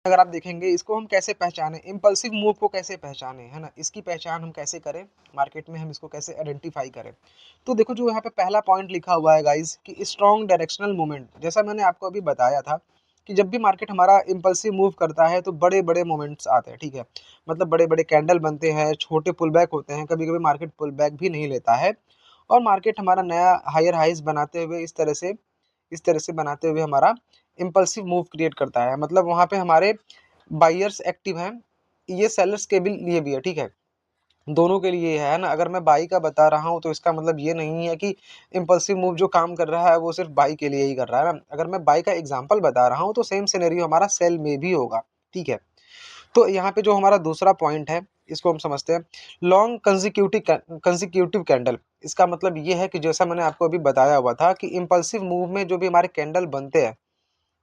अगर आप देखेंगे इसको हम कैसे पहचाने, इम्पल्सिव मूव को कैसे पहचाने, है ना, इसकी पहचान हम कैसे करें, मार्केट में हम इसको कैसे आइडेंटिफाई करें। तो देखो जो यहाँ पे पहला पॉइंट लिखा हुआ है गाइस कि स्ट्रॉन्ग डायरेक्शनल मूवमेंट, जैसा मैंने आपको अभी बताया था कि जब भी मार्केट हमारा इम्पल्सिव मूव करता है तो बड़े बड़े मोमेंट्स आते हैं, ठीक है, मतलब बड़े बड़े कैंडल बनते हैं, छोटे पुल बैक होते हैं, कभी कभी मार्केट पुल बैक भी नहीं लेता है और मार्केट हमारा नया हायर हाइज बनाते हुए इस तरह से बनाते हुए हमारा इम्पल्सिव मूव क्रिएट करता है। मतलब वहाँ पे हमारे बायर्स एक्टिव हैं, ये सेलर्स के भी लिए भी है, ठीक है, दोनों के लिए है ना। अगर मैं बाई का बता रहा हूँ तो इसका मतलब ये नहीं है कि इम्पल्सिव मूव जो काम कर रहा है वो सिर्फ बाई के लिए ही कर रहा है ना। अगर मैं बाई का एग्जांपल बता रहा हूँ तो सेम सिनेरियो हमारा सेल में भी होगा, ठीक है। तो यहाँ पे जो हमारा दूसरा पॉइंट है इसको हम समझते हैं, लॉन्ग कंजिक्यूटिव कैंडल। इसका मतलब ये है कि जैसा मैंने आपको अभी बताया हुआ था कि इम्पल्सिव मूव में जो भी हमारे कैंडल बनते हैं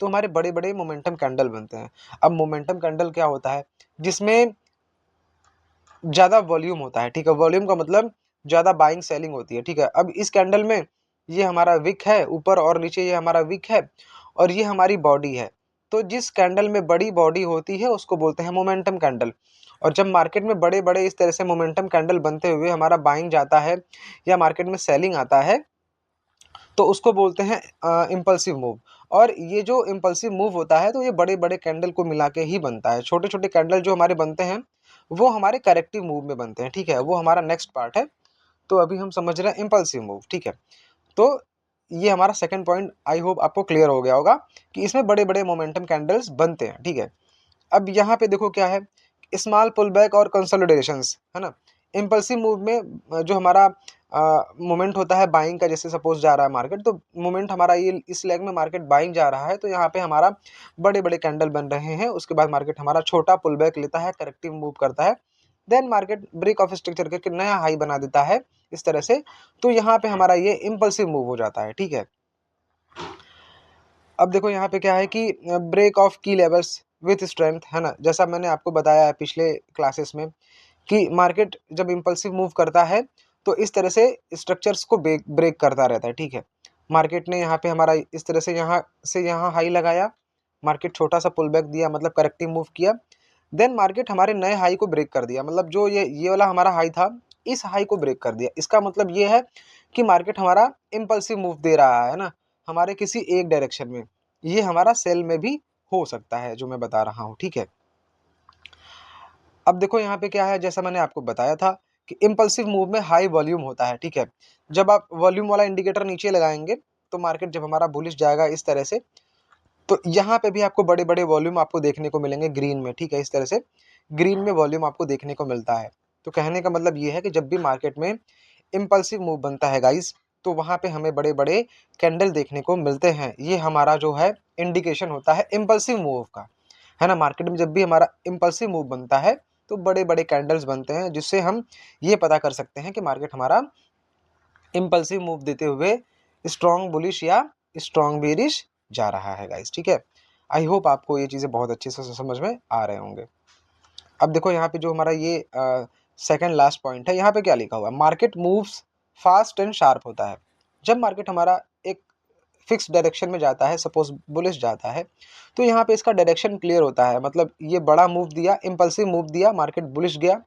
तो हमारे बड़े बड़े मोमेंटम कैंडल बनते हैं। अब मोमेंटम कैंडल क्या होता है, जिसमें ज़्यादा वॉल्यूम होता है, ठीक है, वॉल्यूम का मतलब ज़्यादा बाइंग सेलिंग होती है, ठीक है। अब इस कैंडल में ये हमारा विक है ऊपर और नीचे, ये हमारा विक है और ये हमारी बॉडी है। तो जिस कैंडल में बड़ी बॉडी होती है उसको बोलते हैं मोमेंटम कैंडल। और जब मार्केट में बड़े बड़े इस तरह से मोमेंटम कैंडल बनते हुए हमारा बाइंग जाता है या मार्केट में सेलिंग आता है तो उसको बोलते हैं इम्पल्सिव मूव। और ये जो इम्पल्सिव मूव होता है तो ये बड़े बड़े कैंडल को मिला के ही बनता है। छोटे छोटे कैंडल जो हमारे बनते हैं वो हमारे करेक्टिव मूव में बनते हैं, ठीक है, वो हमारा नेक्स्ट पार्ट है। तो अभी हम समझ रहे हैं इम्पल्सिव मूव, ठीक है। तो ये हमारा सेकंड पॉइंट, आई होप आपको क्लियर हो गया होगा कि इसमें बड़े बड़े मोमेंटम कैंडल्स बनते हैं, ठीक है। अब यहाँ पे देखो क्या है, स्मॉल पुल बैक और कंसोलिडेशंस, है ना। इम्पल्सिव मूव में जो हमारा मोमेंट होता है बाइंग का, जैसे सपोज जा रहा है मार्केट तो मोमेंट हमारा ये इस लेग में मार्केट बाइंग जा रहा है तो यहाँ पे हमारा बड़े बड़े कैंडल बन रहे हैं, उसके बाद मार्केट हमारा छोटा पुल बैक लेता है, करेक्टिव मूव करता है, then market break of structure करके नया हाई बना देता है इस तरह से। तो यहाँ पे हमारा ये इम्पल्सिव मूव हो जाता है, ठीक है। अब देखो यहाँ पे क्या है कि ब्रेक ऑफ की लेवल्स विथ स्ट्रेंथ, है ना, जैसा मैंने आपको बताया है पिछले क्लासेस में कि मार्केट जब इम्पल्सिव मूव करता है तो इस तरह से स्ट्रक्चर्स को ब्रेक ब्रेक करता रहता है, ठीक है। मार्केट ने यहाँ पे हमारा इस तरह से यहाँ हाई लगाया, मार्केट छोटा सा पुल बैक दिया मतलब करेक्टिव मूव किया, देन मार्केट हमारे नए हाई को ब्रेक कर दिया, मतलब जो ये वाला हमारा हाई था इस हाई को ब्रेक कर दिया। इसका मतलब ये है कि मार्केट हमारा इम्पल्सिव मूव दे रहा है ना, हमारे किसी एक डायरेक्शन में। ये हमारा सेल में भी हो सकता है जो मैं बता रहा हूँ, ठीक है। अब देखो यहाँ पे क्या है, जैसा मैंने आपको बताया था कि इम्पल्सिव मूव में हाई वॉल्यूम होता है, ठीक है। जब आप वॉल्यूम वाला इंडिकेटर नीचे लगाएंगे तो मार्केट जब हमारा बुलिश जाएगा इस तरह से तो यहाँ पे भी आपको बड़े बड़े वॉल्यूम आपको देखने को मिलेंगे ग्रीन में, ठीक है, इस तरह से ग्रीन में वॉल्यूम आपको देखने को मिलता है। तो कहने का मतलब ये है कि जब भी मार्केट में इम्पल्सिव मूव बनता है गाइस तो वहाँ पे हमें बड़े बड़े कैंडल देखने को मिलते हैं। ये हमारा जो है इंडिकेशन होता है इम्पल्सिव मूव का, है ना। मार्केट में जब भी हमारा इम्पल्सिव मूव बनता है तो बड़े बड़े कैंडल्स बनते हैं जिससे हम ये पता कर सकते हैं कि मार्केट हमारा इम्पल्सिव मूव देते हुए स्ट्रॉन्ग बुलिश या स्ट्रॉन्ग बेरिश जा रहा है गाइस, ठीक है। आई होप आपको ये चीज़ें बहुत अच्छे से समझ में आ रहे होंगे। अब देखो यहाँ पे जो हमारा ये सेकंड लास्ट पॉइंट है, यहाँ पे क्या लिखा हुआ है, market moves fast and sharp होता है। जब मार्केट हमारा एक फिक्स डायरेक्शन में जाता है, सपोज बुलिश जाता है, तो यहाँ पे इसका डायरेक्शन क्लियर होता है, मतलब ये बड़ा मूव दिया, इम्पल्सिव मूव दिया, मार्केट बुलिश गया,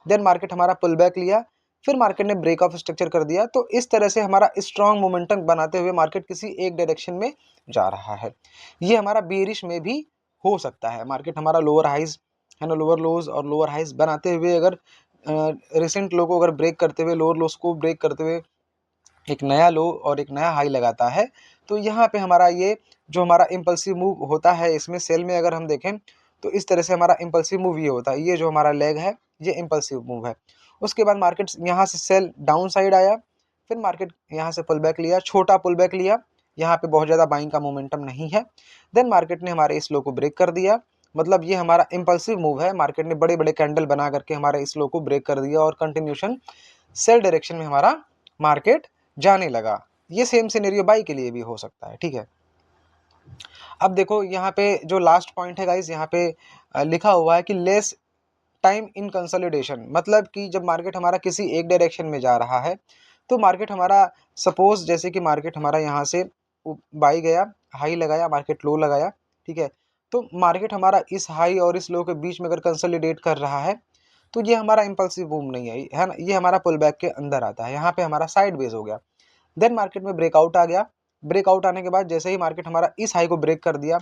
देन मार्केट हमारा पुल बैक लिया, फिर मार्केट ने ब्रेक ऑफ स्ट्रक्चर कर दिया। तो इस तरह से हमारा स्ट्रॉन्ग मोमेंटम बनाते हुए मार्केट किसी एक डायरेक्शन में जा रहा है। ये हमारा बेरिश में भी हो सकता है, मार्केट हमारा लोअर हाइज, है ना, लोअर लोज और लोअर हाइज बनाते हुए अगर रिसेंट लो को अगर ब्रेक करते हुए, लोअर लोस को ब्रेक करते हुए एक नया लो और एक नया हाई लगाता है तो यहाँ पे हमारा ये जो हमारा इम्पल्सिव मूव होता है इसमें सेल में अगर हम देखें तो इस तरह से हमारा इम्पल्सिव मूव ये होता है, ये जो हमारा लेग है ये इम्पल्सिव मूव है। उसके बाद मार्केट यहाँ से सेल डाउन साइड आया, फिर मार्केट यहाँ से पुल बैक लिया, छोटा पुल बैक लिया, यहाँ पे बहुत ज़्यादा बाइंग का मोमेंटम नहीं है, देन मार्केट ने हमारे इस लो को ब्रेक कर दिया। मतलब ये हमारा इम्पल्सिव मूव है, मार्केट ने बड़े बड़े कैंडल बना करके हमारे इस लो को ब्रेक कर दिया और कंटिन्यूशन सेल डायरेक्शन में हमारा मार्केट जाने लगा। ये सेम सिनेरियो बाई के लिए भी हो सकता है, ठीक है। अब देखो यहाँ पे जो लास्ट पॉइंट है गाइस, यहाँ पे लिखा हुआ है कि लेस टाइम इन कंसोलिडेशन, मतलब कि जब मार्केट हमारा किसी एक डायरेक्शन में जा रहा है तो मार्केट हमारा सपोज जैसे कि मार्केट हमारा यहाँ से बाई गया, हाई लगाया, मार्केट लो लगाया, ठीक है, तो मार्केट हमारा इस हाई और इस लो के बीच में अगर कंसोलिडेट कर रहा है तो ये हमारा इम्पल्सिव मूव नहीं है ना, ये हमारा पुल बैक के अंदर आता है, यहाँ पे हमारा साइड बेस हो गया। देन मार्केट में ब्रेकआउट आ गया, ब्रेकआउट आने के बाद जैसे ही मार्केट हमारा इस हाई को ब्रेक कर दिया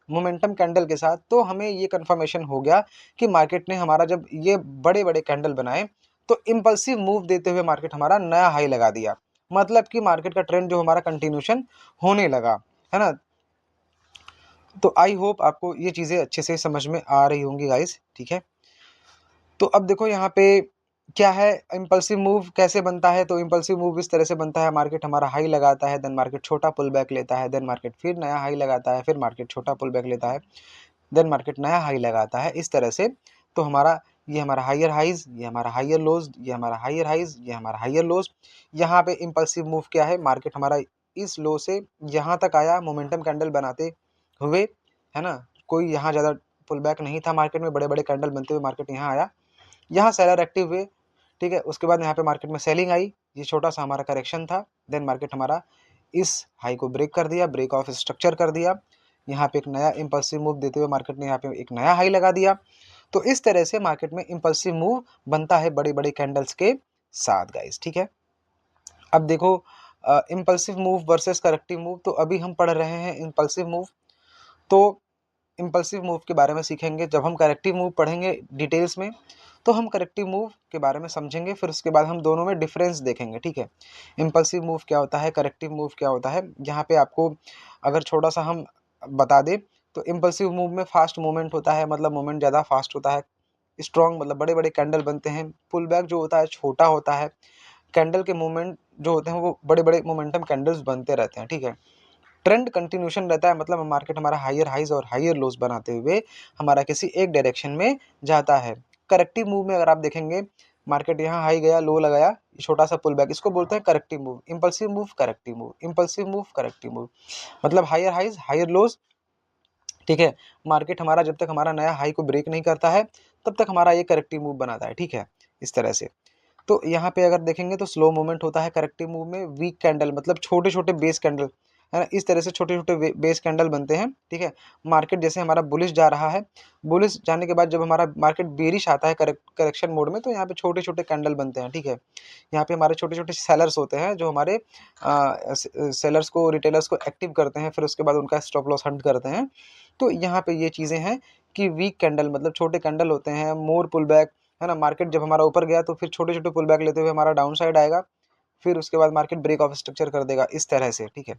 मोमेंटम कैंडल के साथ, तो हमें ये कंफर्मेशन हो गया कि मार्केट ने हमारा जब ये बड़े बड़े कैंडल बनाए तो इम्पल्सिव मूव देते हुए मार्केट हमारा नया हाई लगा दिया, मतलब कि मार्केट का ट्रेंड जो हमारा कंटिन्यूशन होने लगा, है ना। तो आई होप आपको ये चीज़ें अच्छे से समझ में आ रही होंगी गाइस, ठीक है। तो अब देखो यहाँ पे क्या है, इम्पल्सिव मूव कैसे बनता है, तो इम्पल्सिव मूव इस तरह से बनता है, मार्केट हमारा हाई लगाता है, देन मार्केट छोटा पुल बैक लेता है, देन मार्केट फिर नया हाई लगाता है, फिर मार्केट छोटा पुल बैक लेता है, देन मार्केट नया हाई लगाता है, इस तरह से। तो हमारा ये हमारा हायर हाइज, ये हमारा हायर लोज, ये हमारा हायर हाइज, ये हमारा हायर लोज। यहाँ पे इम्पल्सिव मूव क्या है, मार्केट हमारा इस लो से यहाँ तक आया मोमेंटम कैंडल बनाते हुए, है ना, कोई यहाँ ज़्यादा पुल बैक नहीं था मार्केट में, बड़े बड़े कैंडल बनते हुए मार्केट यहाँ आया, यहाँ सेलर एक्टिव हुए, ठीक है। उसके बाद यहाँ पे मार्केट में सेलिंग आई, ये छोटा सा हमारा करेक्शन था, देन मार्केट हमारा इस हाई को ब्रेक कर दिया, ब्रेक ऑफ स्ट्रक्चर कर दिया, यहाँ पे एक नया इम्पल्सिव मूव देते हुए मार्केट ने यहाँ पे एक नया हाई लगा दिया। तो इस तरह से मार्केट में इम्पल्सिव मूव बनता है बड़ी बड़ी कैंडल्स के साथ गाइस, ठीक है। अब देखो impulsive move versus corrective move, तो अभी हम पढ़ रहे हैं इम्पल्सिव मूव, तो इम्पल्सिव मूव के बारे में सीखेंगे। जब हम करेक्टिव मूव पढ़ेंगे डिटेल्स में तो हम करेक्टिव मूव के बारे में समझेंगे, फिर उसके बाद हम दोनों में डिफरेंस देखेंगे, ठीक है। इम्पल्सिव मूव क्या होता है, करेक्टिव मूव क्या होता है, यहाँ पे आपको अगर छोटा सा हम बता दें तो इम्पल्सिव मूव में फास्ट मूवमेंट होता है, मतलब मूवमेंट ज़्यादा फास्ट होता है, स्ट्रॉन्ग मतलब बड़े बड़े कैंडल बनते हैं, पुल बैक जो होता है छोटा होता है, कैंडल के मूवमेंट जो होते हैं वो बड़े बड़े मोमेंटम कैंडल्स बनते रहते हैं, ठीक है। ट्रेंड कंटिन्यूशन रहता है, मतलब मार्केट हमारा हायर हाइज और हायर लोज बनाते हुए हमारा किसी एक डायरेक्शन में जाता है। करेक्टिव मूव में अगर आप देखेंगे मार्केट यहाँ हाई गया, लो लगाया, छोटा सा पुल बैक, इसको बोलते हैं corrective move. Impulsive move, corrective move, impulsive move, corrective move, मतलब हायर हाइज हायर लोज, ठीक है। मार्केट हमारा जब तक हमारा नया हाई को ब्रेक नहीं करता है तब तक हमारा ये करेक्टिव मूव बनाता है, ठीक है, इस तरह से। तो यहाँ पे अगर देखेंगे तो स्लो मूवमेंट होता है करेक्टिव मूव में, वीक कैंडल मतलब छोटे छोटे बेस कैंडल, है ना, इस तरह से छोटे छोटे बेस कैंडल बनते हैं, ठीक है। मार्केट जैसे हमारा बुलिश जा रहा है, बुलिश जाने के बाद जब हमारा मार्केट बेरिश आता है करेक्शन मोड में, तो यहाँ पे छोटे छोटे कैंडल बनते हैं, ठीक है। यहाँ पे हमारे छोटे छोटे सेलर्स होते हैं जो हमारे सेलर्स को, रिटेलर्स को एक्टिव करते हैं, फिर उसके बाद उनका स्टॉप लॉस हंट करते हैं। तो यहाँ पे ये चीज़ें हैं कि वीक कैंडल मतलब छोटे कैंडल होते हैं, मोर पुल बैक, है ना, मार्केट जब हमारा ऊपर गया तो फिर छोटे छोटे पुल बैक लेते हुए हमारा डाउन साइड आएगा, फिर उसके बाद मार्केट ब्रेक ऑफ स्ट्रक्चर कर देगा, इस तरह से, ठीक है।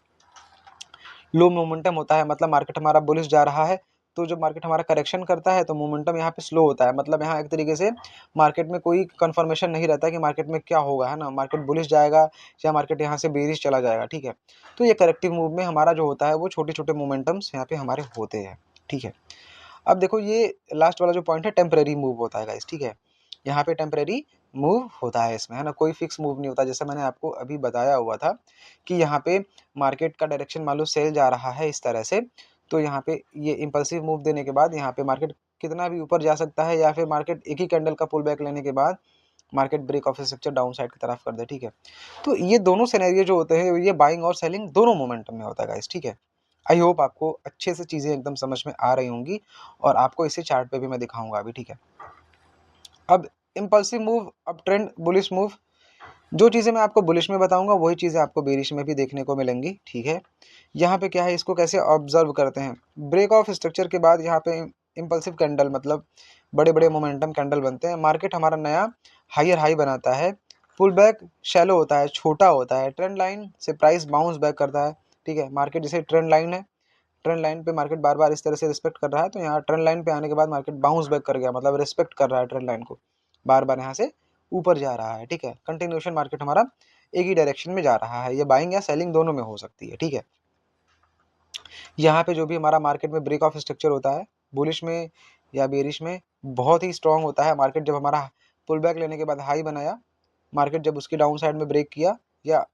लो मोमेंटम होता है, मतलब मार्केट हमारा बुलिश जा रहा है, तो जब मार्केट हमारा करेक्शन करता है तो मोमेंटम यहाँ पे स्लो होता है, मतलब यहाँ एक तरीके से मार्केट में कोई कंफर्मेशन नहीं रहता कि मार्केट में क्या होगा, है ना, मार्केट बुलिश जाएगा या मार्केट यहाँ से बेरिश चला जाएगा, ठीक है। तो ये करेक्टिव मूव में हमारा जो होता है वो छोटे छोटे मोमेंटम्स यहाँ पे हमारे होते हैं, ठीक है। अब देखो ये लास्ट वाला जो पॉइंट है टेम्परेरी मूव होता है गाइस, ठीक है। यहाँ पे टेम्परेरी मूव होता है इसमें, है ना, कोई फिक्स मूव नहीं होता, जैसे मैंने आपको अभी बताया हुआ था कि यहाँ पे मार्केट का डायरेक्शन मान लो सेल जा रहा है इस तरह से, तो यहाँ पे ये इम्पल्सिव मूव देने के बाद यहाँ पे मार्केट कितना भी ऊपर जा सकता है, या फिर मार्केट एक ही कैंडल का पुल बैक लेने के बाद market break of structure down side की तरफ कर दे, ठीक है। तो ये दोनों सिनेरियो जो होते हैं ये बाइंग और सेलिंग दोनों मोमेंटम में होता है गाइस, ठीक है। आई होप आपको अच्छे से चीज़ें एकदम समझ में आ रही होंगी, और आपको इसे चार्ट पे भी मैं दिखाऊंगा अभी, ठीक है। अब इम्पल्सिव मूव, अब ट्रेंड बुलिश मूव, जो चीज़ें मैं आपको बुलिश में बताऊंगा वही चीज़ें आपको बेरिश में भी देखने को मिलेंगी, ठीक है। यहाँ पे क्या है, इसको कैसे ऑब्जर्व करते हैं, ब्रेक ऑफ स्ट्रक्चर के बाद यहाँ पे इम्पल्सिव कैंडल मतलब बड़े बड़े मोमेंटम कैंडल बनते हैं, मार्केट हमारा नया हायर हाई बनाता है, पुल बैक शैलो होता है, छोटा होता है, ट्रेंड लाइन से प्राइस बाउंस बैक करता है, ठीक है। मार्केट जैसे ट्रेंड लाइन है, ट्रेंड लाइन पे मार्केट बार बार इस तरह से रिस्पेक्ट कर रहा है, तो यहाँ ट्रेंड लाइन पे आने के बाद मार्केट बाउंस बैक कर गया, मतलब रिस्पेक्ट कर रहा है ट्रेंड लाइन को, बार बार यहाँ से ऊपर जा रहा है, ठीक है। कंटिन्यूशन मार्केट हमारा एक ही डायरेक्शन में जा रहा है, ये बाइंग या सेलिंग दोनों में हो सकती है, ठीक है। यहाँ पे जो भी हमारा मार्केट में ब्रेक ऑफ स्ट्रक्चर होता है बुलिश में या बेरिश में बहुत ही स्ट्रांग होता है, मार्केट जब हमारा पुल बैक लेने के बाद हाई बनाया, मार्केट जब उसकी डाउन साइड में ब्रेक किया, या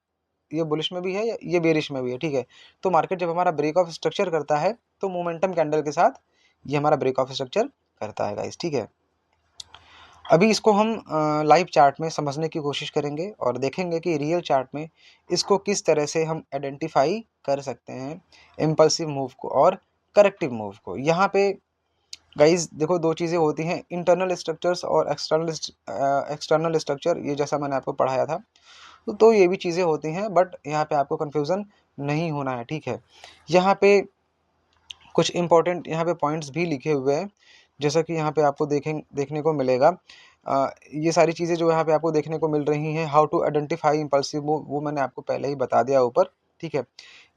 ये बुलिश में भी है या ये बेरिश में भी है, ठीक है। तो मार्केट जब हमारा ब्रेक ऑफ स्ट्रक्चर करता है तो मोमेंटम कैंडल के साथ ये हमारा ब्रेक ऑफ स्ट्रक्चर करता है गाइस, ठीक है। अभी इसको हम लाइव चार्ट में समझने की कोशिश करेंगे और देखेंगे कि रियल चार्ट में इसको किस तरह से हम आइडेंटिफाई कर सकते हैं इम्पल्सिव मूव को और करेक्टिव मूव को। यहाँ पे गाइज देखो दो चीज़ें होती हैं, इंटरनल स्ट्रक्चर्स और एक्सटर्नल स्ट्रक्चर, ये जैसा मैंने आपको पढ़ाया था। तो ये भी चीज़ें होती हैं, बट यहाँ पे आपको कन्फ्यूज़न नहीं होना है, ठीक है। यहाँ पे कुछ इंपॉर्टेंट यहाँ पे पॉइंट्स भी लिखे हुए हैं, जैसा कि यहाँ पे आपको देखने को मिलेगा। ये सारी चीज़ें जो यहाँ पे आपको देखने को मिल रही हैं, how to identify impulsive move, वो मैंने आपको पहले ही बता दिया ऊपर, ठीक है।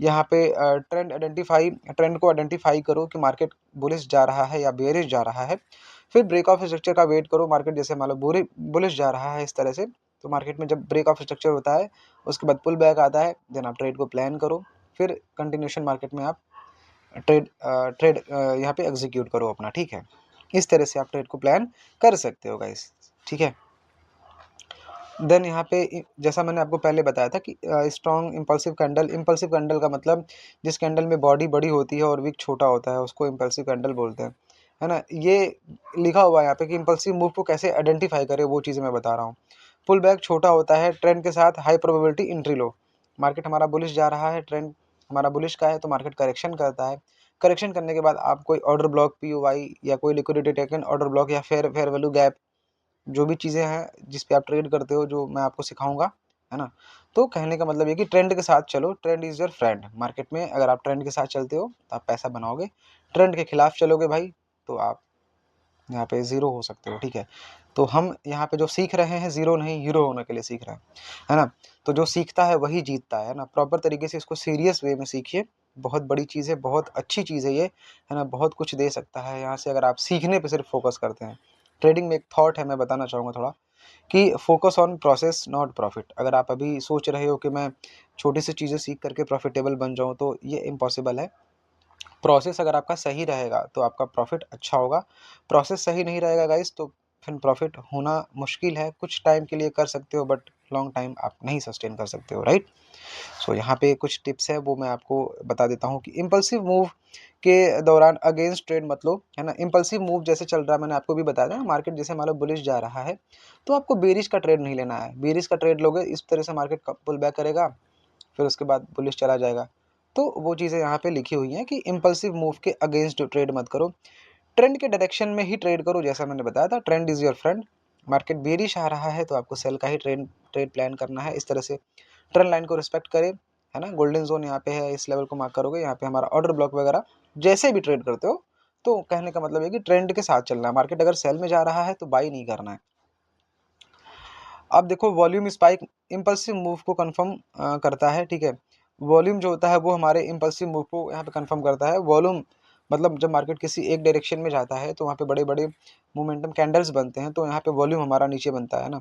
यहाँ पे ट्रेंड को आइडेंटिफाई करो कि मार्केट बुलिश जा रहा है या बेयरिश जा रहा है। फिर ब्रेक ऑफ स्ट्रक्चर का वेट करो, मार्केट जैसे मान लो बुलिश जा रहा है इस तरह से, तो मार्केट में जब ब्रेक ऑफ स्ट्रक्चर होता है उसके बाद पुल बैक आता है, देन आप ट्रेड को प्लान करो, फिर कंटिन्यूशन मार्केट में आप ट्रेड यहाँ पे एग्जीक्यूट करो अपना, ठीक है। इस तरह से आप ट्रेड को प्लान कर सकते हो गाइस, ठीक है। देन यहाँ पे जैसा मैंने आपको पहले बताया था कि स्ट्रॉन्ग इम्पल्सिव कैंडल का मतलब जिस कैंडल में बॉडी बड़ी होती है और विक छोटा होता है उसको इम्पल्सिव कैंडल बोलते हैं, है ना। ये लिखा हुआ है यहाँ पे कि इम्पल्सिव मूव को कैसे आइडेंटिफाई करें, वो चीज़ें मैं बता रहा हूँ। पुल बैक छोटा होता है, ट्रेंड के साथ हाई प्रोबेबिलिटी एंट्री लो, मार्केट हमारा बुलिश जा रहा है, ट्रेंड हमारा बुलिश का है, तो मार्केट करेक्शन करता है। करेक्शन करने के बाद आप कोई ऑर्डर ब्लॉक POI या कोई लिक्विडिटी टेकन ऑर्डर ब्लॉक या फेयर वैल्यू गैप, जो भी चीज़ें हैं जिस पे आप ट्रेड करते हो, जो मैं आपको सिखाऊंगा, है ना। तो कहने का मतलब ये कि ट्रेंड के साथ चलो, trend is your friend. Market में अगर आप ट्रेंड के साथ चलते हो तो आप पैसा बनाओगे, ट्रेंड के खिलाफ चलोगे भाई तो आप यहाँ पे ज़ीरो हो सकते हो, ठीक है। तो हम यहाँ पे जो सीख रहे हैं ज़ीरो नहीं, हीरो होने के लिए सीख रहे हैं, है ना। तो जो सीखता है वही जीतता है ना। प्रॉपर तरीके से इसको सीरियस वे में सीखिए, बहुत बड़ी चीज़ है, बहुत अच्छी चीज़ है ये, है ना। बहुत कुछ दे सकता है यहाँ से अगर आप सीखने पे सिर्फ फोकस करते हैं। ट्रेडिंग में एक थॉट है, मैं बताना चाहूँगा थोड़ा, कि focus on process not profit. अगर आप अभी सोच रहे हो कि मैं छोटी सी चीज़ें सीख करके प्रॉफिटेबल बन जाऊँ, तो ये इम्पॉसिबल है। प्रोसेस अगर आपका सही रहेगा तो आपका प्रॉफिट अच्छा होगा, प्रोसेस सही नहीं रहेगा गाइस तो फिर प्रॉफिट होना मुश्किल है। कुछ टाइम के लिए कर सकते हो बट लॉन्ग टाइम आप नहीं सस्टेन कर सकते हो, राइट। सो यहाँ पे कुछ टिप्स है वो मैं आपको बता देता हूँ कि इम्पल्सिव मूव के दौरान अगेंस्ट ट्रेड मत लो, है ना। इम्पल्सिव मूव जैसे चल रहा है, मैंने आपको भी बताया था, मार्केट जैसे मान लो बुलिश जा रहा है तो आपको बेरिश का ट्रेड नहीं लेना है। बेरिश का ट्रेड लोगे इस तरह से मार्केट पुल बैक करेगा, फिर उसके बाद बुलिश चला जाएगा। तो वो चीज़ें यहाँ पे लिखी हुई हैं कि इम्पल्सिव मूव के अगेंस्ट ट्रेड मत करो, ट्रेंड के डायरेक्शन में ही ट्रेड करो। जैसा मैंने बताया था, trend is your friend. Market bearish आ रहा है तो आपको सेल का ही ट्रेड प्लान करना है। इस तरह से ट्रेंड लाइन को रिस्पेक्ट करें, है ना। गोल्डन जोन यहाँ पे है, इस लेवल को मार्क करोगे, यहाँ पे हमारा ऑर्डर ब्लॉक वगैरह जैसे भी ट्रेड करते हो, तो कहने का मतलब है कि ट्रेंड के साथ चलना है। मार्केट अगर सेल में जा रहा है तो बाई नहीं करना है। अब देखो वॉल्यूम स्पाइक इम्पल्सिव मूव को कंफर्म करता है, ठीक है। वॉल्यूम जो होता है वो हमारे इम्पल्सिव मूव को यहाँ पे कंफर्म करता है। वॉल्यूम मतलब जब मार्केट किसी एक डायरेक्शन में जाता है तो वहाँ पे बड़े बड़े मोमेंटम कैंडल्स बनते हैं, तो यहाँ पे वॉल्यूम हमारा नीचे बनता है ना।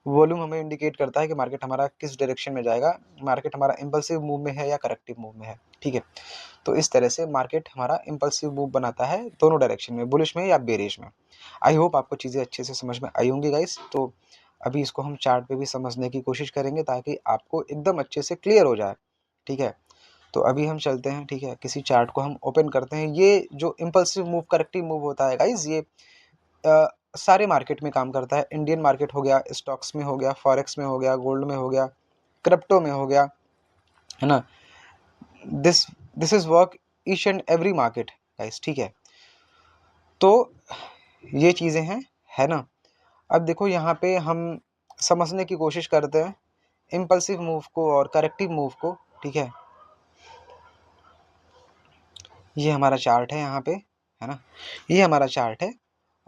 वॉल्यूम हमें इंडिकेट करता है कि मार्केट हमारा किस डायरेक्शन में जाएगा, मार्केट हमारा इम्पल्सिव मूव में है या करेक्टिव मूव में है, ठीक है। तो इस तरह से मार्केट हमारा इम्पल्सिव मूव बनाता है दोनों डायरेक्शन में, बुलिश में या बेरिश में। आई होप आपको चीज़ें अच्छे से समझ में आई होंगी गाइस। तो अभी इसको हम चार्ट पे भी समझने की कोशिश करेंगे ताकि आपको एकदम अच्छे से क्लियर हो जाए, ठीक है। तो अभी हम चलते हैं, ठीक है, किसी चार्ट को हम ओपन करते हैं। ये जो इम्पल्सिव मूव करेक्टिव मूव होता है गाइस, ये सारे मार्केट में काम करता है। इंडियन मार्केट हो गया, स्टॉक्स में हो गया, फॉरेक्स में हो गया, गोल्ड में हो गया, क्रिप्टो में हो गया, है ना। This this is work each and every market guys, ठीक है। तो ये चीज़ें हैं, है ना। अब देखो यहाँ पे हम समझने की कोशिश करते हैं इम्पल्सिव मूव को और करेक्टिव मूव को, ठीक है। ये हमारा चार्ट है यहाँ पे, है ना। ये हमारा चार्ट है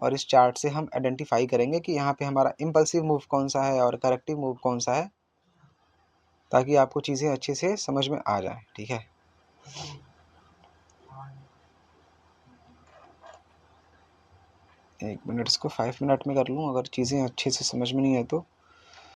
और इस चार्ट से हम आइडेंटिफाई करेंगे कि यहाँ पे हमारा इम्पल्सिव मूव कौन सा है और करेक्टिव मूव कौन सा है, ताकि आपको चीज़ें अच्छे से समझ में आ जाए, ठीक है। एक मिनट, इसको 5 मिनट में कर लूँ, अगर चीज़ें अच्छे से समझ में नहीं है तो।